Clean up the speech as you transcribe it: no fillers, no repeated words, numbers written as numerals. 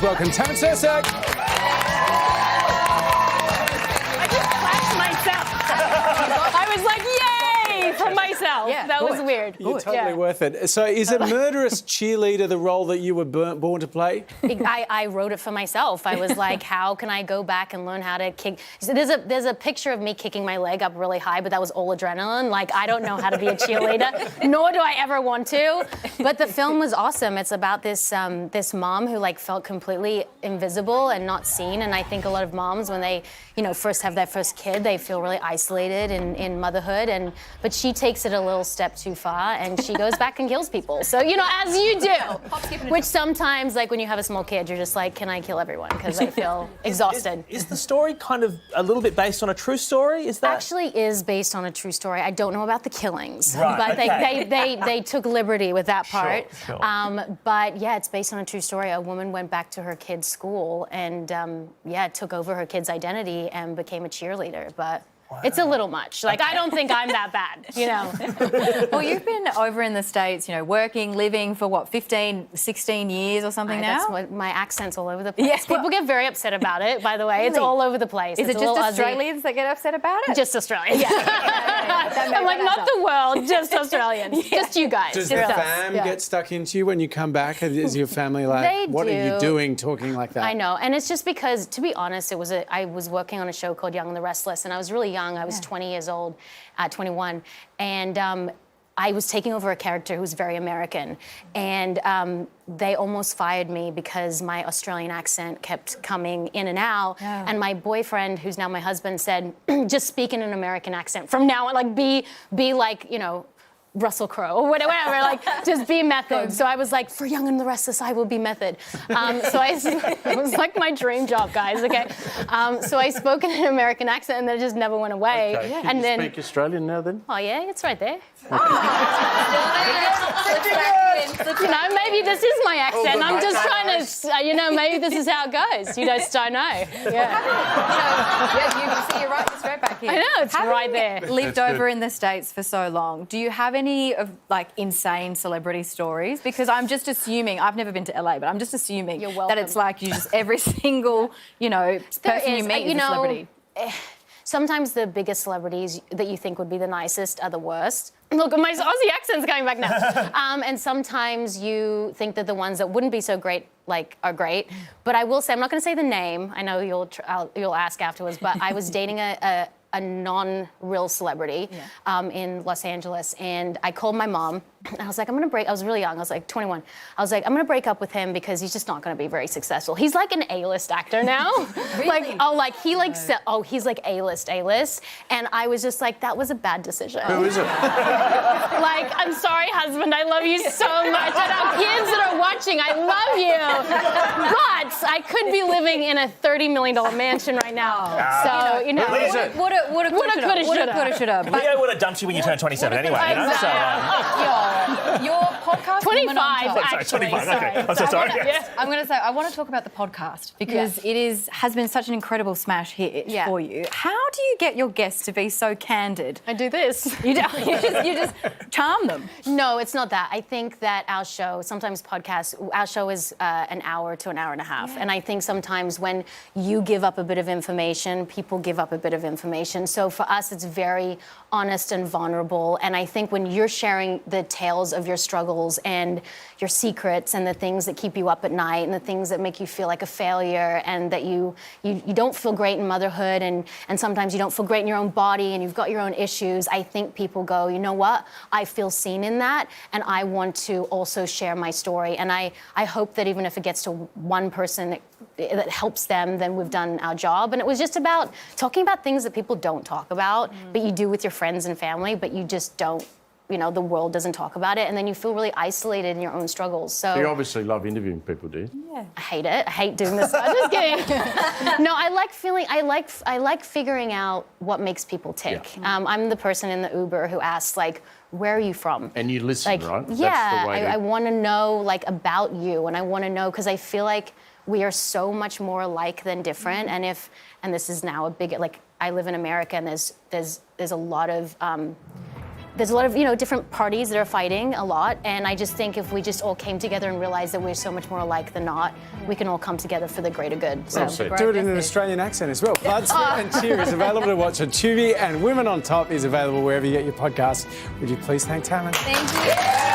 welcome Tammin Sursok. I just clapped myself. I was like, yay, for myself. Yeah, that was weird. You're totally worth it. So is a murderous cheerleader the role that you were born to play? I wrote it for myself. I was like, how can I go back and learn how to kick? So there's a picture of me kicking my leg up really high, but that was all adrenaline. Like, I don't know how to be a cheerleader, nor do I ever want to. But the film was awesome. It's about this this mom who like felt completely invisible and not seen. And I think a lot of moms, when they first have their first kid, they feel really isolated in motherhood. But she takes it a little step too far, and she goes back and kills people. So as you do, which sometimes, like when you have a small kid, you're just like, can I kill everyone? Because I feel exhausted. Is the story kind of a little bit based on a true story? Is that actually is based on a true story? I don't know about the killings, right, but okay. they took liberty with that part. Sure. But yeah, it's based on a true story. A woman went back to her kid's school and took over her kid's identity and became a cheerleader. But it's a little much. Like, I don't think I'm that bad, Well, you've been over in the States, working, living for what, 15, 16 years or something now? That's what my accent's all over the place. Yes. People get very upset about it, by the way. Really? It's all over the place. Is It's it a just little Australians that get upset about it? Just Australians. Yeah. I'm like, not the world, just Australians. Just you guys. Does just the us. fam Yeah. get stuck into you when you come back? Is your family like, They what are you do. doing talking like that? I know, and it's just because, to be honest, I was working on a show called Young and the Restless, and I was really young. I was 20 years old, 21, and I was taking over a character who was very American, and they almost fired me because my Australian accent kept coming in and out. Yeah. And my boyfriend, who's now my husband, said, just speak in an American accent from now on, like be like, Russell Crowe or whatever, like just be method. So I was like, for Young and the Restless, I will be method. It was like my dream job, guys. Okay, so I spoke in an American accent, and then it just never went away. Okay. And Can you then, speak Australian now then? oh yeah, it's right there. Maybe this is my accent. I'm just trying to, maybe this is how it goes. You just don't know. Yeah. You see, you're right. It's right back here. I know, it's right there. Lived over in the States for so long. Do you have any of like insane celebrity stories? Because I'm just assuming, I've never been to LA, but I'm just assuming You're that welcome. it's like you just every single, person you meet is a celebrity. Sometimes the biggest celebrities that you think would be the nicest are the worst. Look, my Aussie accent's coming back now. And sometimes you think that the ones that wouldn't be so great, are great. But I will say, I'm not going to say the name. I know you'll ask afterwards. But I was dating a non-real celebrity in Los Angeles, and I called my mom. And I was like, I was really young. I was like 21. I was like, I'm going to break up with him because he's just not going to be very successful. He's like an A-list actor now. Really? He's like A-list. And I was just like, that was a bad decision. Who is it? I'm sorry, husband, I love you so much. And our kids that are watching, I love you. But I could be living in a $30 million mansion right now. So, Who is it? Woulda, coulda, shoulda. Leo would have dumped you when you turned 27 anyway. Your podcast. 25, Sorry, actually. 25. Okay. I'm so sorry. I'm going to say, I want to talk about the podcast because it has been such an incredible smash hit for you. How do you get your guests to be so candid? I do this. You just charm them. No, it's not that. I think that our show, sometimes podcasts, our show is an hour to an hour and a half. Yeah. And I think sometimes when you give up a bit of information, people give up a bit of information. So for us, it's very honest and vulnerable. And I think when you're sharing the tales of your struggles and your secrets and the things that keep you up at night and the things that make you feel like a failure and that you don't feel great in motherhood and sometimes you don't feel great in your own body and you've got your own issues, I think people go, you know what? I feel seen in that and I want to also share my story. And I hope that even if it gets to one person that helps them, then we've done our job. And it was just about talking about things that people don't talk about, but you do with your friends and family, but you just don't, the world doesn't talk about it, and then you feel really isolated in your own struggles. So You obviously love interviewing people, do you? Yeah. I hate it. I hate doing this. I'm just kidding. No, I like figuring out what makes people tick. Yeah. I'm the person in the Uber who asks, where are you from? And you listen, right? Yeah, That's the way I want to know, about you, and I want to know, because I feel like we are so much more alike than different, and this is now a big, I live in America, and there's a lot of there's a lot of, different parties that are fighting a lot. And I just think if we just all came together and realized that we're so much more alike than not, we can all come together for the greater good. So Do it in an Australian accent as well. Blood, Sweat and Cheer is available to watch on Tubi, and Women on Top is available wherever you get your podcasts. Would you please thank Tammin? Thank you.